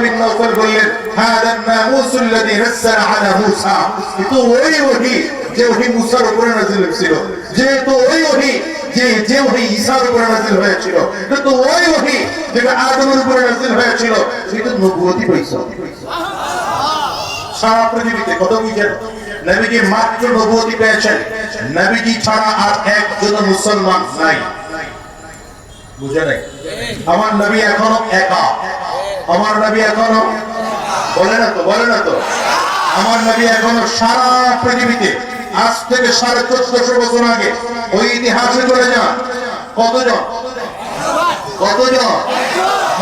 বিন নওফল বললেন হাদান নামুসুল্লাযী নাযালা আলা মূসা, তো ওই ওহী যে ওহী মুসার উপরে নাযিল হয়েছিল, যেহেতু ওই ওহী যে ওহী ঈসার উপরে নাযিল হয়েছিল, তো ওই ওহী যেটা আদমের উপরে নাযিল হয়েছিল, সেটা নবুয়তি পাইছো। সারা পৃথিবীতে কত বুঝেন নবীজি মাত্র নবুয়তি পেয়েছেন, নবীজি ছাড়া আর একজন মুসলমান নাই। বুঝে নাই? আমার নবী এখনো একা, আমার নবী এখনো বলে না তো আমার নবী এখনো সারা পৃথিবীতে আজ থেকে 1450 বছর আগে ওই ইতিহাসে চলে যান, কতজন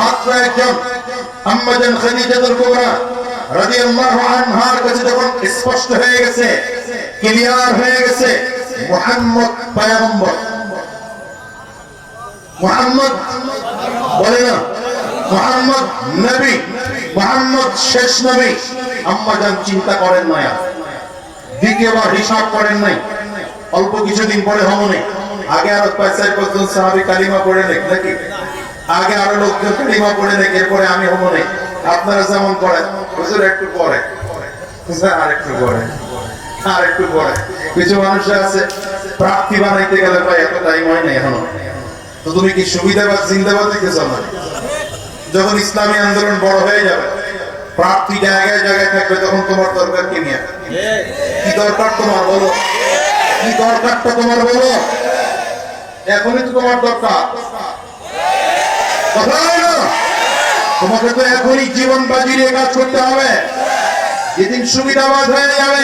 মাত্র একজন, আম্মা জান খাদিজাতুল কুবরা রাদিয়াল্লাহু আনহার কাছে যখন স্পষ্ট হয়ে গেছে, ক্লিয়ার হয়ে গেছে মুহাম্মদ পয়গম্বর, মুহাম্মদ বলে না, মুহাম্মদ নবী, মুহাম্মদ শেষ নবী, আম্মা জান চিন্তা করেন না, দ্বিতীয়বার হিসাব করেন নাই, অল্প কিছুদিন পরে হমনে আগে আরো 4-5 জন সাহাবী কালিমা পড়ে নেক নাকি, আগে আরো লোকজন কালিমা পড়ে নেক, এরপরে আমি হমনে। আপনারা যেমন পড়েন হুজুর একটু পরে, আর একটু পরে কিছু মানুষ আছে প্রার্থী বানাইতে গেলে ভাই এত টাইম হয় না এখনো, তো তুমি কি সুবিধাবাদ জিন্দাবাদ দিতে চাও না? যখন ইসলামী আন্দোলন বড় হয়ে যাবে, প্রার্থী জায়গায় জায়গায় থাকবে, তখন তোমার দরকার কি নিয়ে, কি দরকার তোমার বলো, কি দরকারটা তোমার বলো, এখনই তো তোমার দরকার, তোমাকে তো এখনই জীবন বাজি রেখে কাজ করতে হবে। যেদিন সুবিধাবাদ হয়ে যাবে,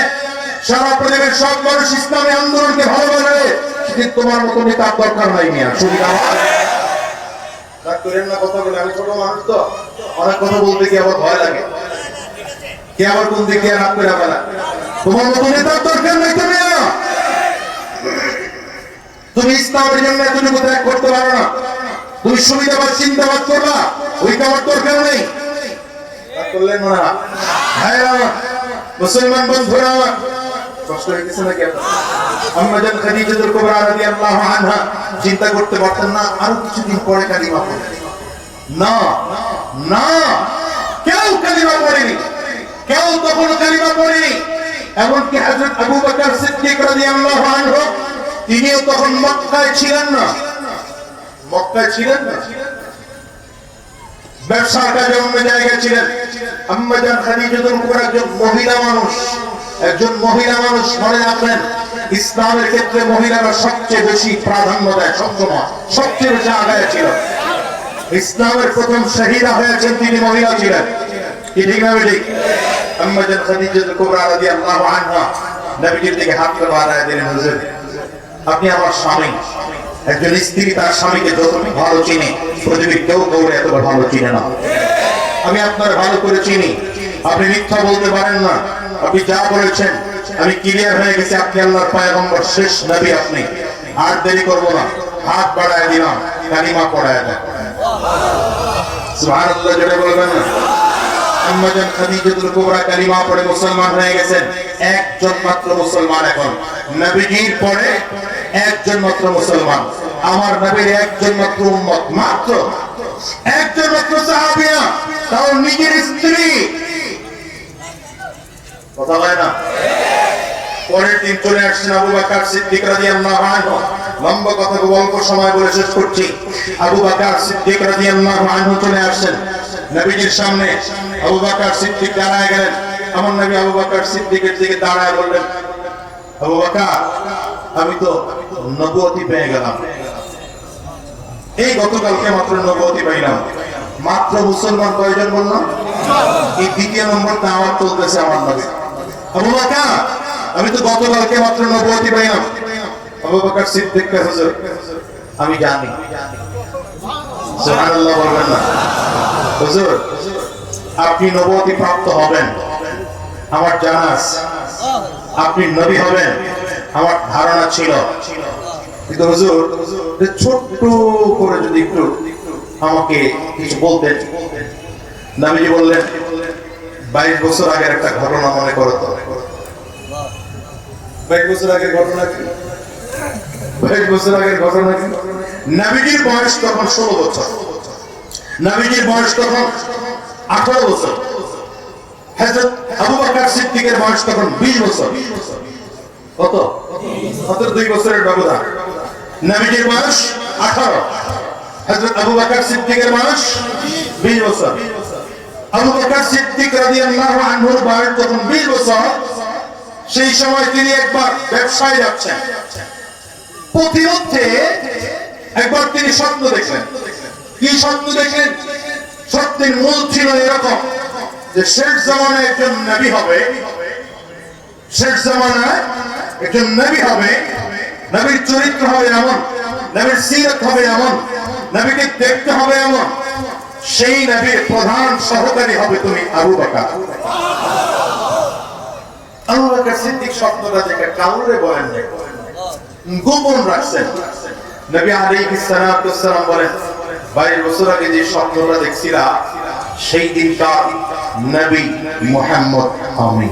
সারা পৃথিবীর সব মানুষ ইসলামী আন্দোলনকে ভালোবাসবে, সেদিন তোমার মতো নেতার দরকার নাই মিয়া। সুবিধাবাদ করেন না কথা বলে, আমি ছোট মানুষ তো অনেক কথা বলতে গিয়ে আবার ভয় লাগে, কে আবার কোন দিকে রাত করে ফেলা, তোমার মতো নেতার দরকার নাই। তুমি ইসলামের জন্য এতটুকু ত্যাগ করতে পারো না, তুমি সুবিধাবাদ চিন্তাবাদ করবা, ওইটা আমার দরকার নেই। করলেন না ভাইরা, মুসলমান বন্ধুরা, কষ্ট হইতেছে নাকি? আম্মা জান খাদিজাতুল কুবরা রাদিয়াল্লাহু আনহা চিন্তা করতে পারতেন না আরো কিছুদিন পরে কালিমা পড়বে না, কেউ কালিমা পড়েনি, কেউ তখন কালিমা পড়েনি। এমনকি হযরত আবু বকর সিদ্দিক রাদিয়াল্লাহু আনহু তিনিও তখন মক্কায় ছিলেন না, ব্যবসার কাজে অন্য জায়গায় ছিলেন। আম্মা জান খাদিজাতুল কুবরা একজন মহিলা মানুষ, মনে রাখবেন ইসলামের ক্ষেত্রে মহিলারা সবচেয়ে বেশি প্রাধান্য দেয়, সবচেয়ে বেশি আগায় ছিল। ইসলামের প্রথম শহীদা হয়েছেন তিনি মহিলা ছিলেন, কি ঠিক না ঠিক? আম্মা জান খাদিজাতুল কুবরা রাদিয়াল্লাহু আনহা নবীজির দিকে হাত বাড়ায় দিলেন, হুজুর আপনি আমার স্বামী। একজন স্ত্রী তার স্বামীকে যতটুকু ভালো চিনে, পৃথিবীর কেউ কাউকে এত ভালো চিনে না। আমি আপনার ভালো করে চিনি, আপনি মিথ্যা বলতে পারেন না, আপনি যা বলেছেন আমি ক্লিয়ার হয়ে গেছি, আপনি আল্লাহর পয়গম্বর, শেষ নবী আপনি। আর দেরি করবো না, হাত বাড়ায় দিলাম, কালিমা পড়ায় দেন। সুবহানাল্লাহ জোরে বলবেন না? আম্মা জান খাদিজাতুল কুবরা কালিমা পড়ে মুসলমান হয়ে গেছেন, একজন মাত্র মুসলমান। এখন নবীজির পরে একজন মাত্র মুসলমান, আমার নবীর একজন মাত্র উম্মত, মাত্র একজন মাত্র সাহাবিয়া, তাও নিজের স্ত্রী। কথা বলে না? পরের দিন চলে আসছেন আবু বকর সিদ্দিক রাদিয়াল্লাহু আনহু। লম্বা কথা অল্প সময় বলে শেষ করছি। আবু বকর সিদ্দিক রাদিয়াল্লাহু আনহু চলে আসছেন নবীজির সামনে। আবু বকর সিদ্দিক দাঁড়ায় গেলেন। আমার নবী আবু বকর সিদ্দিকের দিকে দাঁড়ায় বললেন, আবু বকর আমি তো নবুয়তি পেয়ে গেলাম, এই গতকালকে মাত্র নবুয়তি পাইলাম। মাত্র মুসলমান কয়জন বললাম? এই দ্বিতীয় নম্বর দাওয়াত চলতেছে আমার নবী। আবু বকর আমি তো গতকালকে মাত্র নবুয়তি পাইলাম। আবু বকর সিদ্দিক কে হুজুর আমি জানি। সুবহানাল্লাহ বলবেন না? হুজুর আপনি নবুয়তি প্রাপ্ত হবেন আমার জানা আছে, আপনি নবী হবেন আমার ধারণা ছিল, কিন্তু হুজুর ছোট্ট করে যদি একটু আমাকে কিছু বলতেন। নবীজি বললেন, 22 বছর আগের একটা ঘটনা মনে করো তো। 22 বছর আগের ঘটনা কি? 22 বছর আগের ঘটনা কি? নবীজির বয়স তখন 16 বছর। নবীজির বয়স তখন 18 বছর। হযরত আবু বকর সিদ্দিকের বয়স তখন 20 বছর। কত? মাত্র 2 বছরের ব্যবধান। নবীজির বয়স 18, হযরত আবু বকর সিদ্দিকের বয়স 20 বছর। আবু বকর সিদ্দিক রাদিয়াল্লাহু আনহুর বয়স যখন 20 বছর, সেই সময় তিনি একবার ব্যবসায় যাচ্ছেন। প্রতিমধ্যে একবার তিনি স্বপ্ন দেখলেন। কি স্বপ্ন দেখলেন? স্বপ্নের মূল ছিল এরকম যে শেষ জামানায় একজন নবী হবে, শেষ জামানায় একজন নবী হবে, নবীর চরিত্র হবে এমন, নবীর সিরাত হবে এমন, নবীকে দেখতে হবে এমন, সেই নবীর প্রধান সহকারী হবে তুমি আবু বকর। আবু বকর সিদ্দিক স্বপ্নটা দেখে কাউরে বলেন না, গোপন রাখছেন। নবী আলাইহিস সালাতু ওয়াস সালাম বলেন, 22 বছর আগে যে স্বপ্নটা দেখছিলা সেই দিনকার নবী মুহাম্মদ আমি।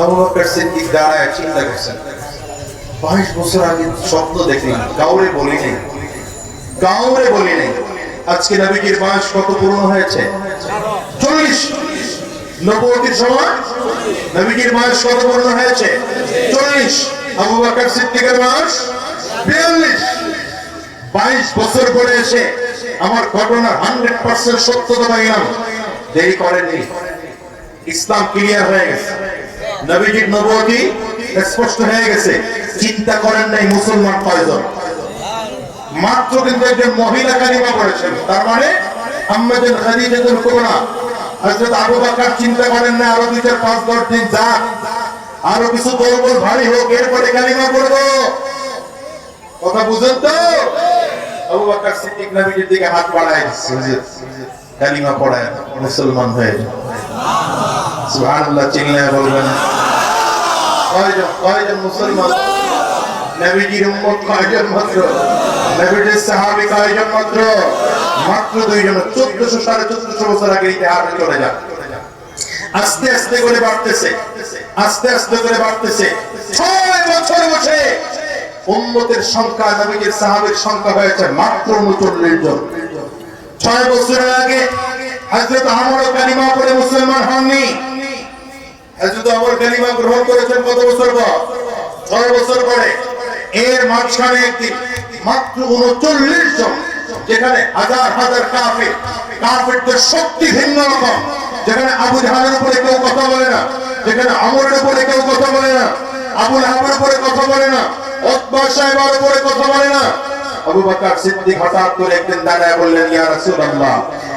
আবু বকর সিদ্দিক দাঁড়ায় চিন্তা করছেন, 22 বছর আগে স্বপ্ন দেখলাম, কাউরে বলি নাই, কাউরে বলি নাই। আজকে নবীজির বয়স কত পূর্ণ হয়েছে? 40। নবুয়তের সময় নবীজির বয়স কত পূর্ণ হয়েছে? 40। আবু বকর সিদ্দিকের বয়স 42। 22 বছর পরে এসে আমার ঘটনা 100% সত্যতা পাইলাম। দেরি করেননি, ইসলাম ক্লিয়ার হয়ে গেছে, নবীজির নবুয়তি স্পষ্ট হয়ে গেছে। চিন্তা করেন নাই মুসলমান কয়জন? মাত্র কিন্তু একজন মহিলা কালিমা পড়েছেন, তার মানে আম্মাজান খাদিজাতুল কুবরা। হযরত আবু বকর চিন্তা করেন না আরো 2-4-5-10 দিন যাক, আরো কিছু দলবল ভারী হোক, এরপরে কালিমা পড়বো। কথা বুঝেন তো? আবু বকর সিদ্দিক নবীজির দিকে হাত বাড়ায় দিচ্ছে, কালিমা পড়ায় মুসলমান হয়ে যায়। সুবহানাল্লাহ, চিল্লায় বলবেন। কয়জন মুসলমান? নবীজির উম্মত কয়জন মাত্র? নবীজির সাহাবী কয়জন মাত্র? মাত্র 2 জন। 1400-1450 বছর আগে ইতিহাসে চলে যায়। আস্তে আস্তে করে বাড়তেছে, আস্তে আস্তে করে বাড়তেছে। 6 বছর বসে উম্মতের সংখ্যা, নবীজির সাহাবীর সংখ্যা হয়েছে মাত্র 39 জন। 6 বছর আগে হযরত আমর কালিমা পড়ে মুসলমান হননি। হযরত আমর কালিমা গ্রহণ করেছেন কত বছর পর? 6 বছর পরে। এর মাঝখানে একদিন মাত্র 39 জন, যেখানে হাজার হাজার কাফির, কাফিরদের শক্তি ভিন্ন রকম, যেখানে আবু জাহলের উপরে কেউ কথা বলে না, যেখানে আমরের উপরে কেউ কথা বলে না, আবু লাহাবের উপরে কথা বলে না, উতবা সাহেবের উপরে কথা বলে না। আবু বকর সিদ্দিক হঠাৎ করে একদিন দাঁড়ায় বললেন, ইয়া রাসূলুল্লাহ,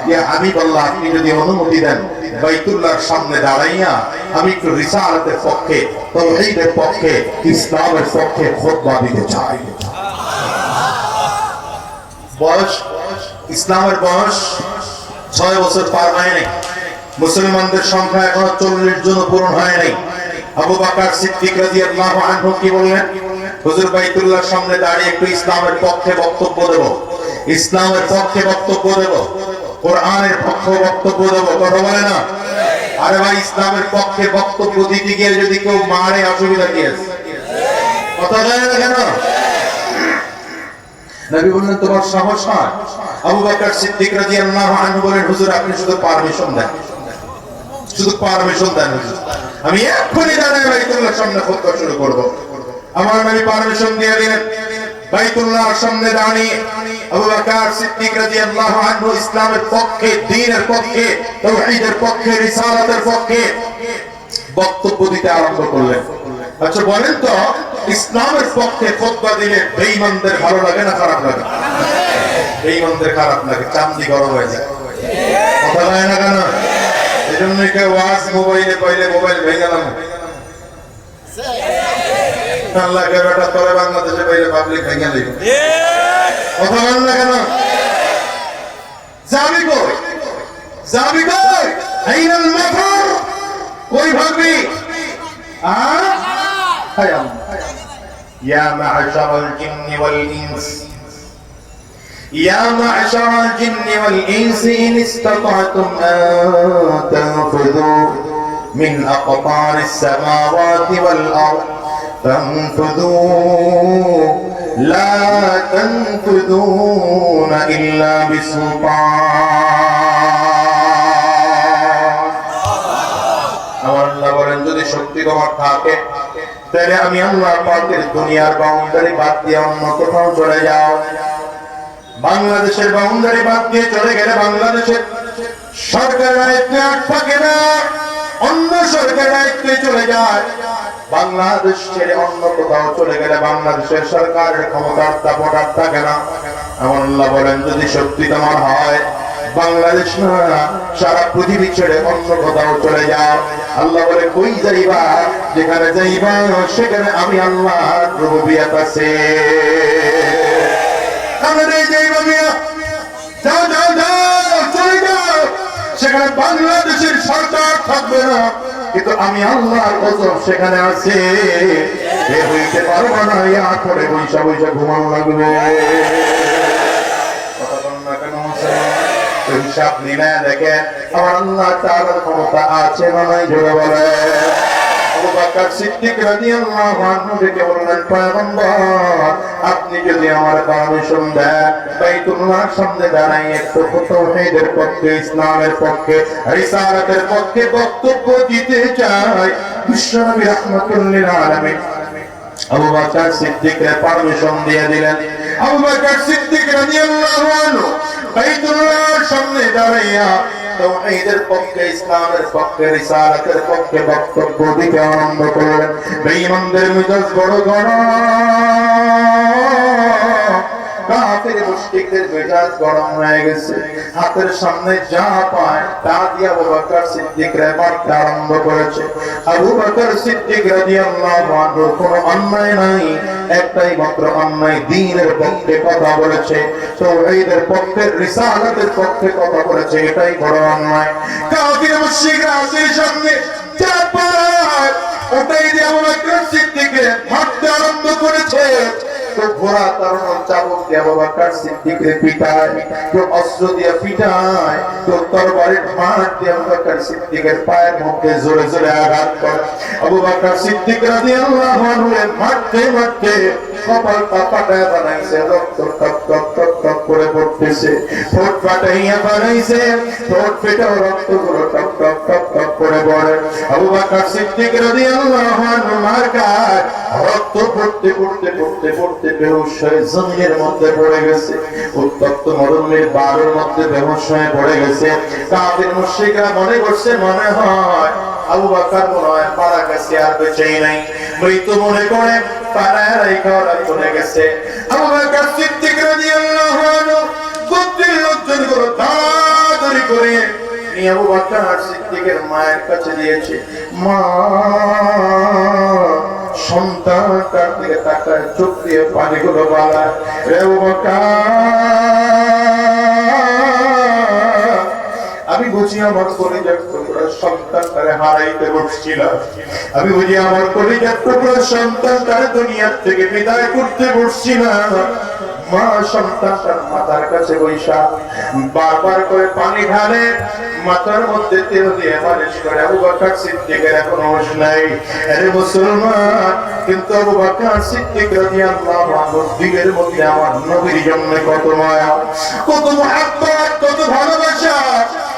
ইয়া হাবিবাল্লাহ, আপনি যদি অনুমতি দেন বাইতুল্লাহর সামনে দাঁড়াইয়া আমি একটু রিসালাতের পক্ষে, তাওহীদের পক্ষে, ইসলামের পক্ষে খুতবা দিতে চাই। বয়স, ইসলামের বয়স 6 বছর পার হয় নাই, মুসলমানদের সংখ্যা এখনো 40 জন পূরণ হয় নাই। আবু বকর সিদ্দিক রাদিয়াল্লাহু আনহু কি বললেন? হুজুর বাইতুল্লাহর সামনে দাঁড়িয়ে একটু ইসলামের পক্ষে বক্তব্য দেব, ইসলামের পক্ষে বক্তব্য দেব, কোরআনের পক্ষে বক্তব্য দেব। কথা বলে না? আরে ভাই, ইসলামের পক্ষে বক্তব্য দিতে গিয়ে যদি কেউ মারে, অসুবিধা কি আছে? কথা বলে না কেন? নবী বললেন, তোমার সাহস হয়? আবু বকর সিদ্দিক রাদিয়াল্লাহু আনহু বলেন, হুজুর আপনি শুধু পারমিশন দেন, শুধু পারমিশন দেন হুজুর, আমি এক্ষুনি দাঁড়ায় বাইতুল্লাহর সামনে খুতবা শুরু করব। আমার নবী পারমিশন দিয়ে দিলেন। বাইতুল্লাহর সামনে দাঁড়িয়ে আবু বকর সিদ্দিক রাদিয়াল্লাহু আনহু ইসলামের পক্ষে, দ্বীনের পক্ষে, তাওহীদের পক্ষে, রিসালাতের পক্ষে বক্তব্য দিতে আরম্ভ করলেন। আচ্ছা বলেন তো, ইসলামের পক্ষে খুতবা দিলে বেঈমানদের ভালো লাগে না খারাপ লাগে? বেঈমানদের খারাপ লাগে, চামড়ি গরম হয়ে যায়। কথা বলে না কেন? এজন্য কেউ ওয়াজ মোবাইলে পাইলে মোবাইল ভেঙে নাম, আল্লাহ কে বেটা তোরে বাংলাদেশে পাইলে পাবলিক ভেঙে দিবে। কথা বলেন না কেন? যাবি কই? যাবি কই? আইনাল মাফার? কই ভাবি? ইয়া মা'শারাল জিন্নি ওয়াল ইনস, يا معشر الجن والإنس إن استطعتم أن تنفذوا من أقطار السماوات والأرض فانفذوا লা তানফুযুনা ইল্লা বিসুলতান। আমার আল্লাহ বলেন যদি শক্তি তোমার থাকে তাহলে আমি আল্লাহ পাকের দুনিয়ার বাউন্ডারি বাদ দিয়ে অন্য কোথাও চলে যাও। বাংলাদেশের বাউন্ডারি বাদ দিয়ে চলে গেলে বাংলাদেশের সরকারের দায়িত্বে আর থাকে না, অন্য সরকারের দায়িত্বে চলে যায়। বাংলাদেশ ছেড়ে অন্য কোথাও চলে গেলে বাংলাদেশের সরকারের ক্ষমতার দাপট আর থাকে না। আমার আল্লাহ বলেন যদি শক্তি তোমার হয় বাংলাদেশ না সারা পৃথিবী ছেড়ে অন্য কোথাও চলে যাও। আল্লাহ বলে কই যাইবা, যেখানে যাইবা সেখানে আমি আল্লাহ রুবুবিয়ত আছে। সেখানে বাংলাদেশের সরকার থাকবে না, কিন্তু আমি আল্লাহর গজব সেখানে আছে। বের হইতে পারবো না, ইয়া করে বৈশা বৈশা ঘুমানো লাগবে। হিসাব নিলে দেখেন আমার আল্লাহ তাআলার ক্ষমতা আছে না নাই, জোরে বলে। আবু বকর সিদ্দিক রাদিয়াল্লাহু আনহু ডেকে বললেন পয়গম্বর আপনি যদি আমার পারমিশন দেন বাইতুল্লাহর সামনে দাঁড়াই একটু তাওহীদের পক্ষে, ইসলামের পক্ষে, রিসালাতের পক্ষে বক্তব্য দিতে চাই। বিশ্বনবী রাহমাতুল লিল আলামিন আবু বকর সিদ্দিকের পারমিশন দিয়ে দিলেন। আবু বকর সিদ্দিক রাদিয়াল্লাহু আনহু বাইতুল্লাহর সামনে দাঁড়াইয়া তাওহীদের পক্ষে, ইসলামের পক্ষে, রিসালাতের পক্ষে বক্তব্য দিতে আরম্ভ করলেন। বেঈমানদের মেজাজ বড় গরম, কাফের মুশরিকদের মেজাজ গরম হয়ে গেছে। হাতের সামনে যা পায় তা দিয়ে আবু বকর সিদ্দিক মারতে আরম্ভ করেছে। আবু বকর সিদ্দিক রাদিয়াল্লাহু আনহুর কোনো অন্যায় নাই, একটাই মাত্র অন্যায় দ্বীনের পক্ষে কথা বলেছে, তাওহীদের পক্ষে, রিসালাতের পক্ষে কথা বলেছে, এটাই বড় অন্যায়। কাফের মুশরিকরা হাতের সামনে যা পায় ওটাই দিয়ে আবু বকর সিদ্দিককে মারতে আরম্ভ করেছে। তো ঘোড়া তাড়ানোর চাবুক দিয়ে আবু বকর সিদ্দিককে পিটায়, তো অস্ত্র দিয়ে পিটায়, তো তরবারির মার দিয়ে আবু বকর সিদ্দিকের পায়ের মধ্যে জোরে জোরে আঘাত করে। আবু বকর সিদ্দিক রাদিয়াল্লাহু আনহু মারতে মারতে কপালটা ফাটায় বানাইছে, রক্ত টপ টপ টপ টপ করে পড়তেছে। ঠোঁট ফাটাইয়া বানাইছে, ঠোঁট ফেটেও রক্তগুলো টপ টপ টপ টপ করে পড়ে। আবু বকর সিদ্দিক রাদিয়াল্লাহু আনহু মার খায়, রক্ত পড়তে পড়তে পড়তে পড়তে বেহুশ হয়ে জমিনের মধ্যে পড়ে গেছে। উত্তপ্ত মরুভূমির বালুর মধ্যে বেহুশ হয়ে পড়ে গেছে। কাফির মুশরিকরা মনে করছে মনে হয় আবু বকর মনে হয় মারা গেছে, আর বেঁচেই নাই, মৃত মনে করে পাড়ায় রেখে ওরা চলে গেছে। আবু বকর সিদ্দিক রাদিয়াল্লাহু আনহু গোত্রের লোকজনগুলো তাড়াতাড়ি করে নিয়ে আবু বকর সিদ্দিকের মায়ের কাছে দিয়েছে। মা সন্তানটার দিকে তাকায়, চোখ দিয়ে পানিগুলো বাড়ায়, রে আবু বকর আমি বুঝি আমার কলিজার টুকরা সন্তানটারে হারাইতে বসছিলাম, আমি বুঝি আমার কলিজার টুকরা সন্তানটারে দুনিয়ার থেকে বিদায় করতে বসছিলাম। মা সন্তানটার মাথার কাছে বৈশা বারবার করে পানি ঢালে, মাথার মধ্যে তেল দিয়ে মালিশ করে। আবু বকর সিদ্দিকের এখনো হুঁশ নাই। আরে মুসলমান, কিন্তু আবু বকর সিদ্দিক রাদিয়াল্লাহু আনহুর দিলের মধ্যে আমার নবীর জন্য কত মায়া, কত মুহাব্বত, কত ভালোবাসা।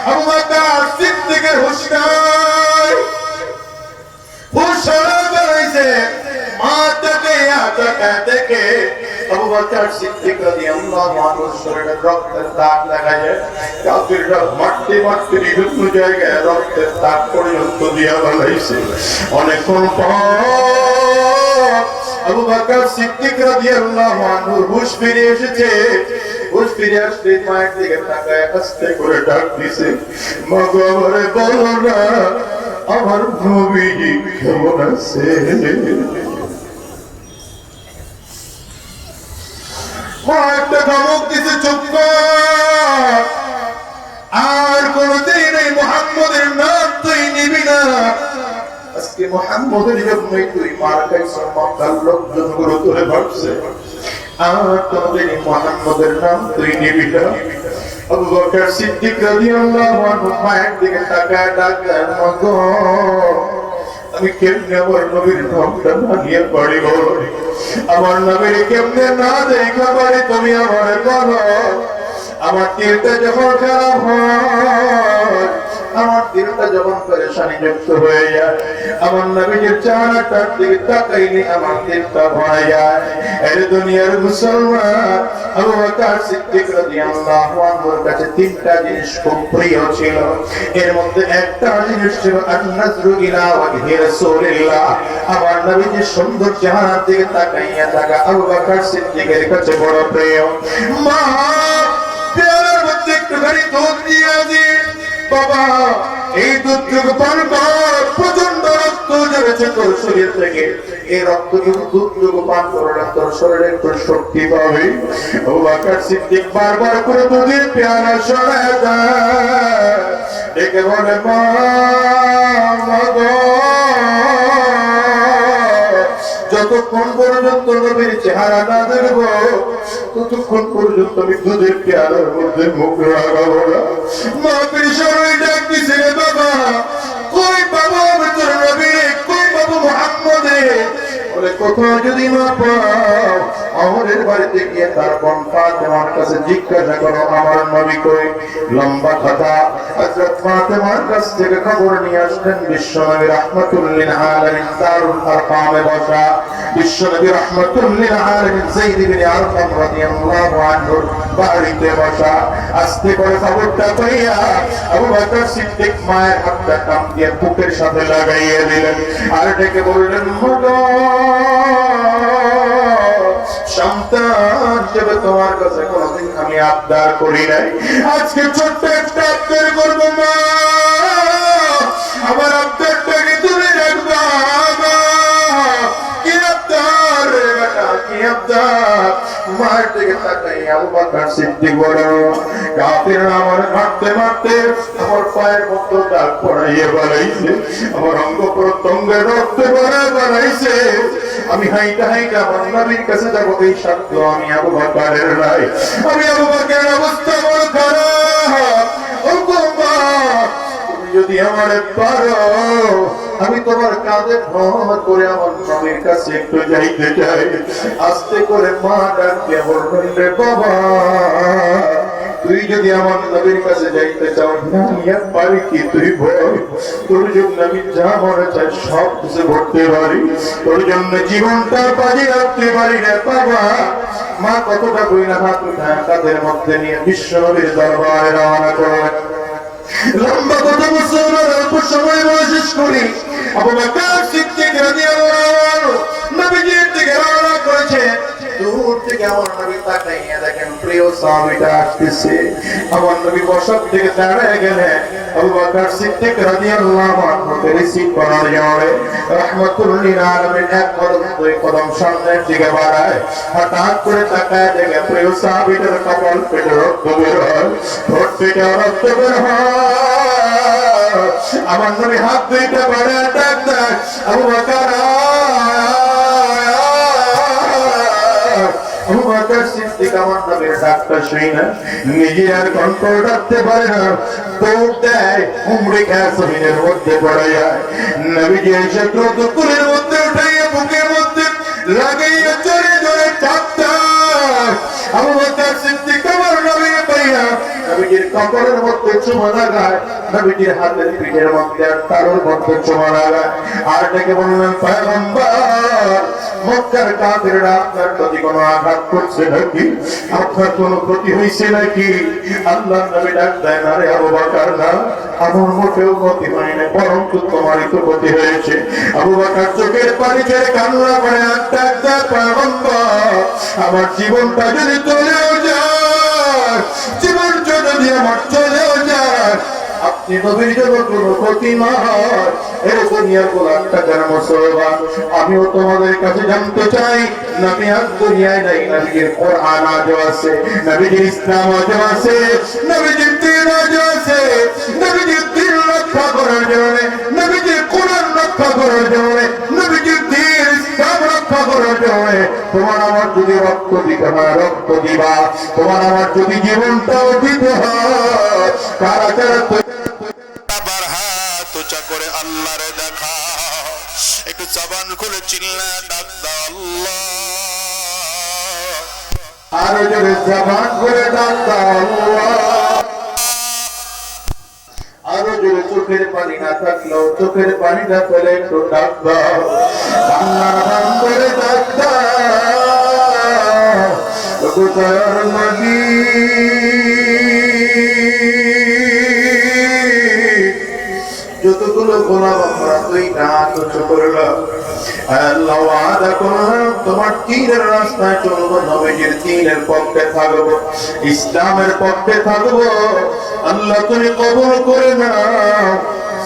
আবু বকর সিদ্দিকের হুঁশ নাই, হুঁশ হারাইছে। মাতাকে আতাকা দেখে আবু বকর সিদ্দিক রাদিয়াল্লাহু আনহুর শরীরে রক্তের দাগ দেখা যায়। কাফিররা মারতে মারতে বিভিন্ন জায়গায় রক্তের দাগ পর্যন্ত দিয়া ফেলাইছে। অনেকক্ষণ পর আবু বকর সিদ্দিক রাদিয়াল্লাহু আনহুর হুঁশ ফিরে এসেছে। হুঁশ ফিরে আসলে মায়ের দিকে তাকায় আস্তে করে ডাক দিছে, মা গো আমারে বলো না আমার নবীজি কেমন আছে। একটা ধমক দিছে, চুপ কর, আর কোনদিন এই মুহাম্মদের নাম তুই নিবি না। আজকে মুহাম্মদের জন্যই তুই মার খাইছ, মক্কার লোকজনগুলো তোরে ভাবছে, আর কোনদিন মুহাম্মদের নাম তুই নিবি না। আবু বকর সিদ্দিক রাদিয়াল্লাহু আনহু মায়ের দিকে তাকায় ডাক দেন, মা গো আমি কেমনে আমার নবীর ধর্মটা ভাঙিয়ে পারিব আমার নবীর কেমনে না দেখা পারি তুমি আমার বলো আমার দিলটা যখন খারাপ হয় আমার দিলটা যখন পরেশানি যুক্ত হয়ে যায় আমার নবীর চেহারাটার দিকে তাকাইলে আমার দিলটা ভরে যায় এই দুনিয়ার মুসলমান আবু বকর সিদ্দিক রাদিয়াল্লাহু আনহুর কাছে তিনটা জিনিস খুব প্রিয় ছিল এর মধ্যে একটা জিনিস ছিল আন-নাজরু ইলা ওয়াজহি রাসূলিল্লাহ আমার নবীর সুন্দর চেহারার দিকে তাকাইয়া থাকা আবু বকর সিদ্দিকের কাছে বড় প্রিয় মা পেয়ারের মধ্যে একটুখানি দুধ দিয়ে দিন বাবা এই দুধটুকু পান কর প্রচন্ড রক্ত ঝরেছে তোর শরীর থেকে এই রক্তটুকু দুধটুকু পান করলে তোর শরীরে একটু শক্তি পাবে আবু বকর সিদ্দিক বারবার করে দুধের পেয়ারা সরায় দেয় ডেকে বলে মা গো যতক্ষণ পর্যন্ত নবীর চেহারা না দেখবো ততক্ষণ পর্যন্ত আমি দুধের পেয়ারার মধ্যে মুখ লাগাবো না মা পেশারই ডাক দিছে রে বাবা কই বাবা আমি তোর নবী কই বাবু মুহাম্মদে বলে কোথাও যদি না পাও আমাদের বাড়িতে গিয়ে তার বোন ফাতেমার কাছে জিজ্ঞাসা করো আমার নবী কই লম্বা কথা হযরত ফাতেমার কাছ থেকে খবর নিয়ে আসলেন বিশ্বনবী রাহমাতুল লিল আলামিন দারুল আরকামে বসা বিশ্বনবী রাহমাতুল লিল আলামিন যায়েদ ইবনে আরকাম রাদিয়াল্লাহু আনহু বাড়িতে বসা আস্তে করে খবরটা কইয়া আবু বকর সিদ্দিক মায়ের হাতটা কাম দিয়ে বুকের সাথে লাগাইয়া দিলেন আর ডেকে বললেন মগো সন্তান হিসেবে তোমার কাছে কোনদিন আমি আবদার করি নাই আজকে ছোট্ট একটা আবদার করবো মা আমার আবদারটাকে তুমি রাখবা কি আবদার রে বেটা কি আবদার মায়ের দিকে তাকাই আবু বকর সিদ্দিক বড় কাফিররা আমার মারতে মারতে আমার পায়ের মতো দাগ পড়াইয়ে বানাইছে আমার অঙ্গ প্রত্যঙ্গে রক্তে বানাইছে আমি হাইটা হাইটা আমার নবীর কাছে যাবো এই শব্দ আমি আবু বকরের নাই আমি আবু বকরের অবস্থা বড় খারাপ ও বাবা তুমি যদি আমারে পারো আমি তোমার কাঁধে ভর করে আমার নবীর কাছে একটু যাইতে চাই আস্তে করে মা ডাকে বললেন রে বাবা তুই যদি আমার নবীর কাছে যাইতে চাও না পারি কি তুই বল তোর জন্য আমি যা মনে চাই সব কিছু করতে পারি তোর জন্য জীবনটা বাজি রাখতে পারি রে বাবা মা কতটা কইনা হাত উঠায় কাঁধের মধ্যে নিয়ে বিশ্ব নবীর দরবারে রওনা করলেন লম্বা কথা মুসলমান অল্প সময় বলে শেষ করি আবু বকর সিদ্দিক রাদিয়াল্লাহু আনহু নবীজির দিকে রওনা করেছে দূর থেকে আমার নবী তাকাইয়া দেখেন প্রিয় সাহাবীটা আসতেছে আমার নবী বসত থেকে দাঁড়ায় গেলেন আবু বকর সিদ্দিক রাদিয়াল্লাহু আনহু রিসিভ করার জন্য রাহমাতুল লিল আলামিন এক কদম দুই কদম সামনের দিকে বাড়ায় হঠাৎ করে তাকায় দেখে প্রিয় সাহাবীটার কপাল পেটে রক্ত বের হয় ঠোঁট পেটে রক্ত বের হয় আমার নবী হাত দুইটা বাড়ায় ডাক দেয় আবু বকর আবু বকর সিদ্দিক আমার নবীর ডাকটা শুনে না নিজে আর কন্ট্রোল রাখতে পারে না দৌড় দেয় উমরে খেয়ে জমিনের মধ্যে পড়ে যায় নবীজি এসে দ্রুত কুলের মধ্যে উঠাইয়া বুকের মধ্যে লাগাইয়া জোরে জোরে চাপটা আবু বকর সিদ্দিক আমার নবীর পাইয়া নবীজির কপালের মধ্যে চুমা লাগায় নবীজির হাতের পিঠের মধ্যে আর তালুর মধ্যে চুমা লাগায় আর ডেকে বললেন পয়গম্বর মক্কার কাফিররা আপনার প্রতি কোনো আঘাত করছে নাকি আপনার কোনো ক্ষতি হয়েছে নাকি আল্লাহর নবী ডাক দেয় না রে আবু বকর না আমার মোটেও ক্ষতি হয় না বরং তোমারই তো ক্ষতি হয়েছে আবু বকর চোখের পানি ছেড়ে কান্না করে আর ডাক দেয় পয়গম্বর আমার জীবনটা যদি চলেও যায় জীবন যদি আমার চলেও যায় আপনি নবীর জন্য কোনো ক্ষতি না হয় এরকম দুনিয়ার কোন টাকার মুসলমান আমিও তোমাদের কাছে জানতে চাই নবী আর দুনিয়ায় নাই নবীর কোরআন আজও আছে নবীর ইসলাম আজও আছে নবীর দ্বীন আজও আছে নবীর দ্বীন রক্ষা করার জন্য নবীর কোরআন রক্ষা করার জন্য নবীর দ্বীন ইসলাম রক্ষা করার জন্য তোমার আমার যদি রক্ত দিতে হয় রক্ত দিবা তোমার আমার যদি জীবনটাও দিতে হয় কারা কারা আল্লাহরে দেখা একটু জবান খুলে চিল্লা ডাক দাও আল্লাহ। আরো জোরে জবান খুলে ডাক দাও আল্লাহ। আরো জোরে চোখের পানি না থাকলেও চোখের পানিটা ফেলে একটু ডাক দাও, কান্নার গান করে ডাক দাও। দয়ার মালিক, যতগুলো গোলাম আমরা তুই না তুচ্ছ করলাম, আল্লাহ ওয়াদা করলাম তোমার দ্বীনের রাস্তায় চলবো, নবীজির দ্বীনের পক্ষে থাকবো, ইসলামের পক্ষে থাকবো। আল্লাহ তুমি কবুল করে নাও।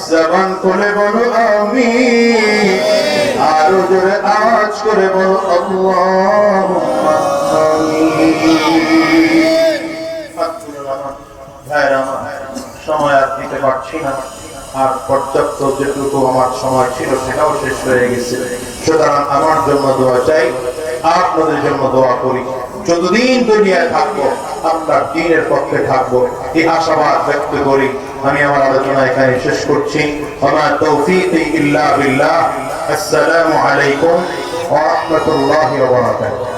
জবান খুলে বলো আমিন, আরো জোরে আওয়াজ করে বলো আল্লাহুম্মা আমিন। ভাইরা আমার, সময় আর দিতে পারছি না, আর পর্যাপ্ত যেটুকু আমার সময় ছিল সেটাও শেষ হয়ে গেছে। সুতরাং আমার জন্য দোয়া চাই, আপনাদের জন্য দোয়া করি। যতদিন দুনিয়ায় থাকবো আপনার দ্বীনের পক্ষে থাকবো, এই আশাবাদ ব্যক্ত করি আমি আমার আলোচনা এখানে শেষ করছি। ওয়া তৌফীকি ইল্লা বিল্লাহ। আসসালামু আলাইকুম ওয়া রাহমাতুল্লাহি ওয়া বারাকাতুহু।